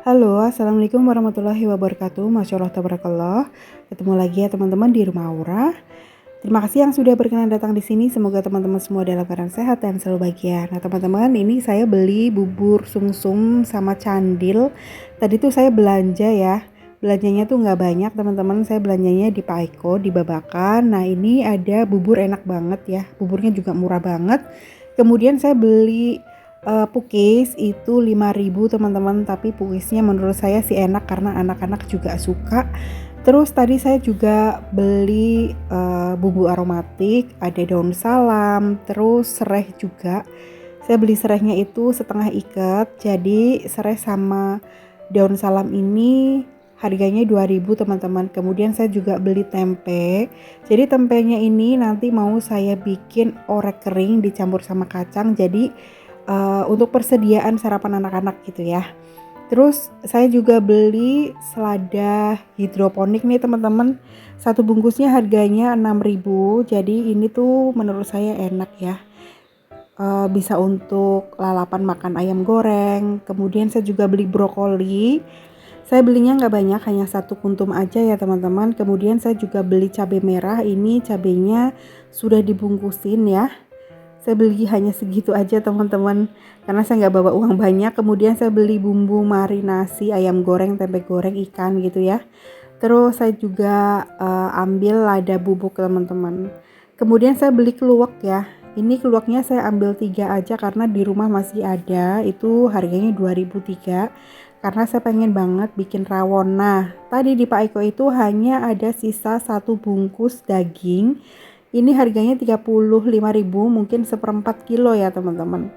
Halo, Assalamualaikum warahmatullahi wabarakatuh. Masya Allah, tabarakallah. Ketemu lagi ya teman-teman di rumah Aura. Terima kasih yang sudah berkenan datang di sini. Semoga teman-teman semua dalam keadaan sehat dan selalu bahagia. Nah teman-teman, ini saya beli bubur sumsum sama candil. Tadi tuh saya belanja ya. Belanjanya tuh nggak banyak teman-teman. Saya belanjanya di Pak Eko, di Babakan. Nah ini ada bubur enak banget ya. Buburnya juga murah banget. Kemudian saya beli pukis itu 5.000 teman-teman, tapi pukisnya menurut saya sih enak karena anak-anak juga suka. Terus tadi saya juga beli bumbu aromatik, ada daun salam, terus serai juga. Saya beli serainya itu setengah ikat, jadi serai sama daun salam ini harganya 2.000 teman-teman. Kemudian saya juga beli tempe. Jadi tempenya ini nanti mau saya bikin orek kering dicampur sama kacang. Jadi untuk persediaan sarapan anak-anak gitu ya. Terus saya juga beli selada hidroponik nih teman-teman. Satu bungkusnya harganya 6.000. Jadi ini tuh menurut saya enak ya. Bisa untuk lalapan makan ayam goreng. Kemudian saya juga beli brokoli. Saya belinya nggak banyak, hanya satu kuntum aja ya teman-teman. Kemudian saya juga beli cabai merah. Ini cabainya sudah dibungkusin ya. Saya beli hanya segitu aja teman-teman, karena saya nggak bawa uang banyak. Kemudian saya beli bumbu marinasi ayam goreng, tempe goreng, ikan gitu ya. Terus saya juga ambil lada bubuk teman-teman. Kemudian saya beli keluak ya. Ini keluaknya saya ambil 3 aja karena di rumah masih ada. Itu harganya 2.003 karena saya pengen banget bikin rawon. Nah tadi di Pak Eko itu hanya ada sisa satu bungkus daging. Ini harganya 35.000, mungkin seperempat kilo ya teman-teman.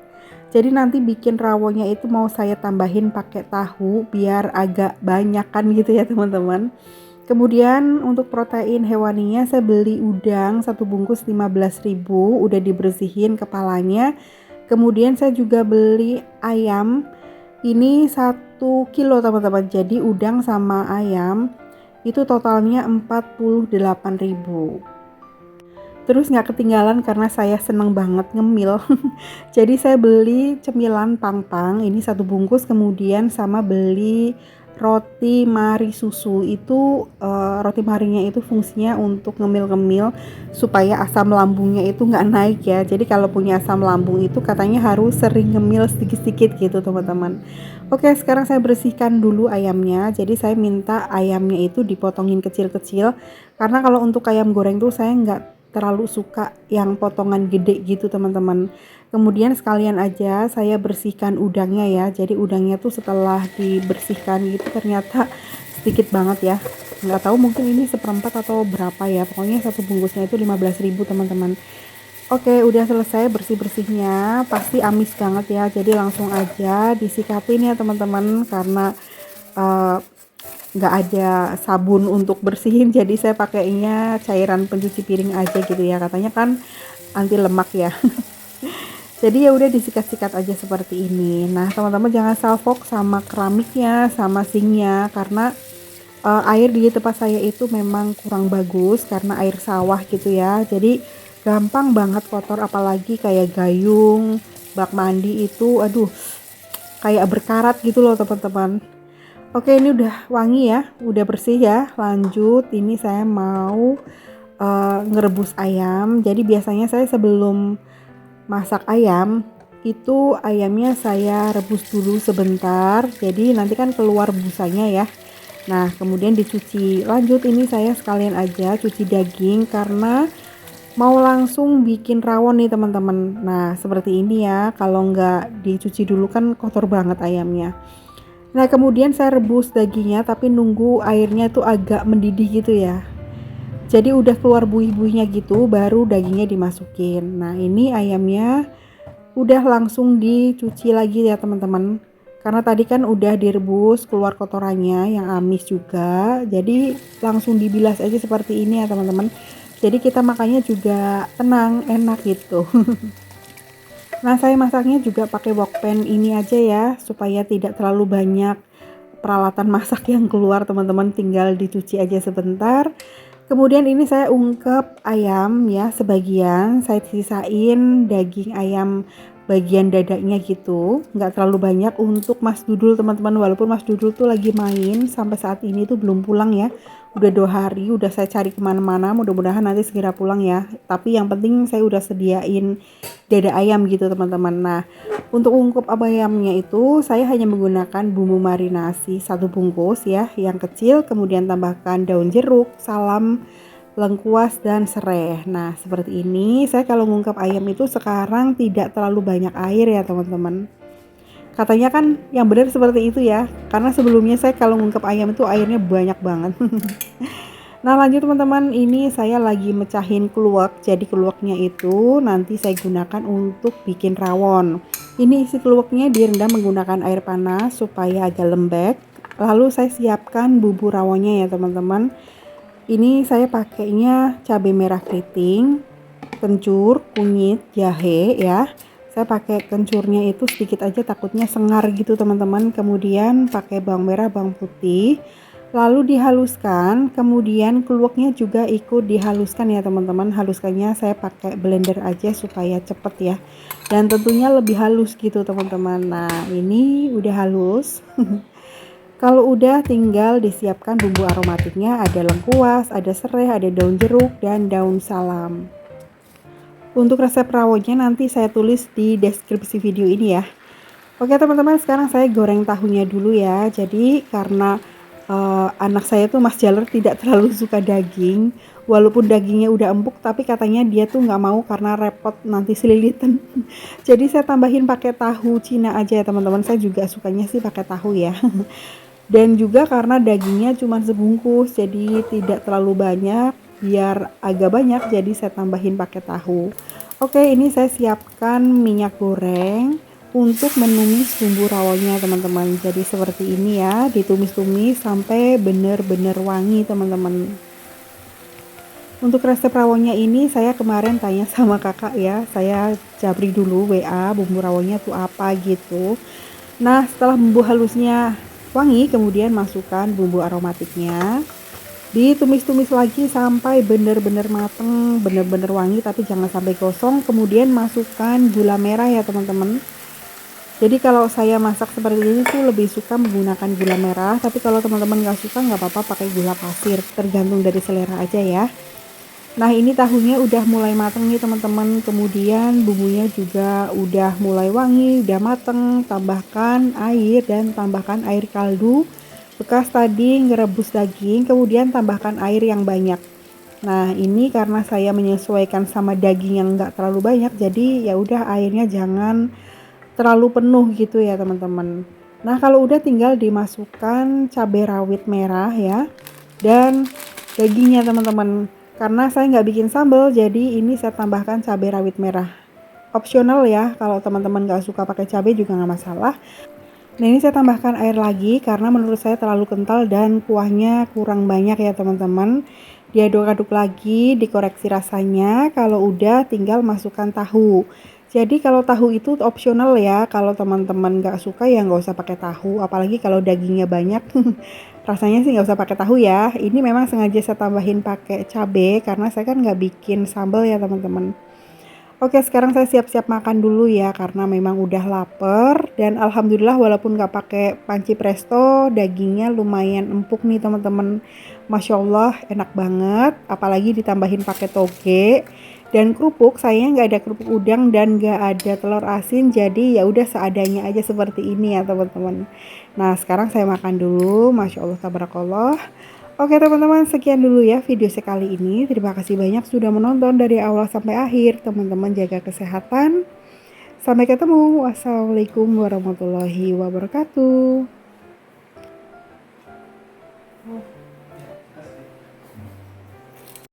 Jadi nanti bikin rawonnya itu mau saya tambahin pakai tahu biar agak banyak kan gitu ya teman-teman. Kemudian untuk protein hewaninya saya beli udang satu bungkus 15.000, udah dibersihin kepalanya. Kemudian saya juga beli ayam, ini 1 kilo teman-teman. Jadi udang sama ayam itu totalnya 48.000. Terus nggak ketinggalan karena saya seneng banget ngemil. Jadi saya beli cemilan pang-pang, ini satu bungkus, kemudian sama beli roti mari susu. Itu roti marinya itu fungsinya untuk ngemil-ngemil supaya asam lambungnya itu nggak naik ya. Jadi kalau punya asam lambung itu katanya harus sering ngemil sedikit-sedikit gitu teman-teman. Oke, sekarang saya bersihkan dulu ayamnya. Jadi saya minta ayamnya itu dipotongin kecil-kecil karena kalau untuk ayam goreng tuh saya nggak terlalu suka yang potongan gede gitu teman-teman. Kemudian sekalian aja saya bersihkan udangnya ya. Jadi udangnya tuh setelah dibersihkan gitu ternyata sedikit banget ya. Nggak tahu mungkin ini seperempat atau berapa ya. Pokoknya satu bungkusnya itu 15.000 teman-teman. Oke, udah selesai bersih-bersihnya. Pasti amis banget ya. Jadi langsung aja disikatin ya teman-teman karena uh, nggak ada sabun untuk bersihin, jadi saya pakainya cairan pencuci piring aja gitu ya, katanya kan anti lemak ya. Jadi ya udah disikat-sikat aja seperti ini. Nah teman-teman jangan salfok sama keramiknya sama sinknya karena air di tempat saya itu memang kurang bagus karena air sawah gitu ya, jadi gampang banget kotor, apalagi kayak gayung bak mandi itu aduh kayak berkarat gitu loh teman-teman. Oke, ini udah wangi ya, udah bersih ya. Lanjut, ini saya mau ngerebus ayam. Jadi biasanya saya sebelum masak ayam, itu ayamnya saya rebus dulu sebentar. Jadi nanti kan keluar busanya ya. Nah, kemudian dicuci. Lanjut, ini saya sekalian aja cuci daging karena mau langsung bikin rawon nih teman-teman. Nah, seperti ini ya. Kalau nggak dicuci dulu kan kotor banget ayamnya. Nah kemudian saya rebus dagingnya tapi nunggu airnya tuh agak mendidih gitu ya. Jadi udah keluar buih-buihnya gitu baru dagingnya dimasukin. Nah ini ayamnya udah langsung dicuci lagi ya teman-teman. Karena tadi kan udah direbus keluar kotorannya yang amis juga. Jadi langsung dibilas aja seperti ini ya teman-teman. Jadi kita makannya juga tenang, enak gitu. Nah saya masaknya juga pakai wokpan ini aja ya supaya tidak terlalu banyak peralatan masak yang keluar teman-teman, tinggal dicuci aja sebentar. Kemudian ini saya ungkep ayam ya sebagian, saya sisain daging ayam bagian dadanya gitu, nggak terlalu banyak untuk Mas Dudul teman-teman, walaupun Mas Dudul tuh lagi main sampai saat ini tuh belum pulang ya, udah 2 hari udah saya cari kemana-mana, mudah-mudahan nanti segera pulang ya, tapi yang penting saya udah sediain dada ayam gitu teman-teman. Nah, untuk ungkep ayamnya itu saya hanya menggunakan bumbu marinasi 1 bungkus ya, yang kecil, kemudian tambahkan daun jeruk, salam, lengkuas, dan serai. Nah, seperti ini. Saya kalau ngungkep ayam itu sekarang tidak terlalu banyak air ya teman-teman. Katanya kan yang benar seperti itu ya, karena sebelumnya saya kalau ngungkep ayam itu airnya banyak banget. Nah, lanjut teman-teman, ini saya lagi mecahin keluak. Jadi keluaknya itu nanti saya gunakan untuk bikin rawon. Ini isi keluaknya direndam menggunakan air panas supaya agak lembek. Lalu saya siapkan bumbu rawonnya ya teman-teman. Ini saya pakainya cabai merah keriting, kencur, kunyit, jahe ya. Saya pakai kencurnya itu sedikit aja, takutnya sengar gitu teman-teman. Kemudian pakai bawang merah, bawang putih. Lalu dihaluskan, kemudian keluaknya juga ikut dihaluskan ya teman-teman. Haluskannya saya pakai blender aja supaya cepet ya. Dan tentunya lebih halus gitu teman-teman. Nah, ini udah halus. Kalau udah tinggal disiapkan bumbu aromatiknya, ada lengkuas, ada serai, ada daun jeruk, dan daun salam. Untuk resep rawonnya nanti saya tulis di deskripsi video ini ya. Oke teman-teman, sekarang saya goreng tahunya dulu ya. Jadi karena anak saya tuh Mas Jaler tidak terlalu suka daging, walaupun dagingnya udah empuk, tapi katanya dia tuh nggak mau karena repot nanti selilitan. Jadi saya tambahin pakai tahu Cina aja ya teman-teman. Saya juga sukanya sih pakai tahu ya. Dan juga karena dagingnya cuma sebungkus, jadi tidak terlalu banyak, biar agak banyak jadi saya tambahin pakai tahu. Oke, ini saya siapkan minyak goreng untuk menumis bumbu rawonnya teman-teman. Jadi seperti ini ya, ditumis-tumis sampai benar-benar wangi teman-teman. Untuk resep rawonnya ini saya kemarin tanya sama kakak ya, saya jabri dulu WA bumbu rawonnya tuh apa gitu. Nah, setelah bumbu halusnya wangi, kemudian masukkan bumbu aromatiknya. Ditumis-tumis lagi sampai benar-benar mateng, benar-benar wangi tapi jangan sampai gosong. Kemudian masukkan gula merah ya teman-teman. Jadi kalau saya masak seperti ini tuh lebih suka menggunakan gula merah, tapi kalau teman-teman nggak suka nggak apa-apa pakai gula pasir, tergantung dari selera aja ya. Nah, ini tahunya udah mulai mateng nih teman-teman, kemudian bumbunya juga udah mulai wangi, udah mateng. Tambahkan air dan tambahkan air kaldu bekas tadi ngerebus daging, kemudian tambahkan air yang banyak. Nah, ini karena saya menyesuaikan sama daging yang nggak terlalu banyak, jadi ya udah airnya jangan terlalu penuh gitu ya teman-teman. Nah, kalau udah tinggal dimasukkan cabai rawit merah ya, dan dagingnya teman-teman. Karena saya nggak bikin sambal, jadi ini saya tambahkan cabai rawit merah. Opsional ya, kalau teman-teman nggak suka pakai cabai juga nggak masalah. Nah, ini saya tambahkan air lagi karena menurut saya terlalu kental dan kuahnya kurang banyak ya teman-teman. Diaduk-aduk lagi, dikoreksi rasanya. Kalau udah tinggal masukkan tahu. Jadi kalau tahu itu opsional ya, kalau teman-teman nggak suka ya nggak usah pakai tahu, apalagi kalau dagingnya banyak. Rasanya sih nggak usah pakai tahu ya. Ini memang sengaja saya tambahin pakai cabai karena saya kan nggak bikin sambal ya teman-teman. Oke, sekarang saya siap-siap makan dulu ya karena memang udah lapar dan alhamdulillah walaupun nggak pakai panci presto, dagingnya lumayan empuk nih teman-teman. Masya Allah, enak banget. Apalagi ditambahin pakai toge dan kerupuk. Sayangnya nggak ada kerupuk udang dan nggak ada telur asin, jadi ya udah seadanya aja seperti ini ya teman-teman. Nah, sekarang saya makan dulu. Masya Allah, tabarakallah. Oke teman-teman, sekian dulu ya video sekali ini. Terima kasih banyak sudah menonton dari awal sampai akhir. Teman-teman jaga kesehatan. Sampai ketemu. Wassalamualaikum warahmatullahi wabarakatuh.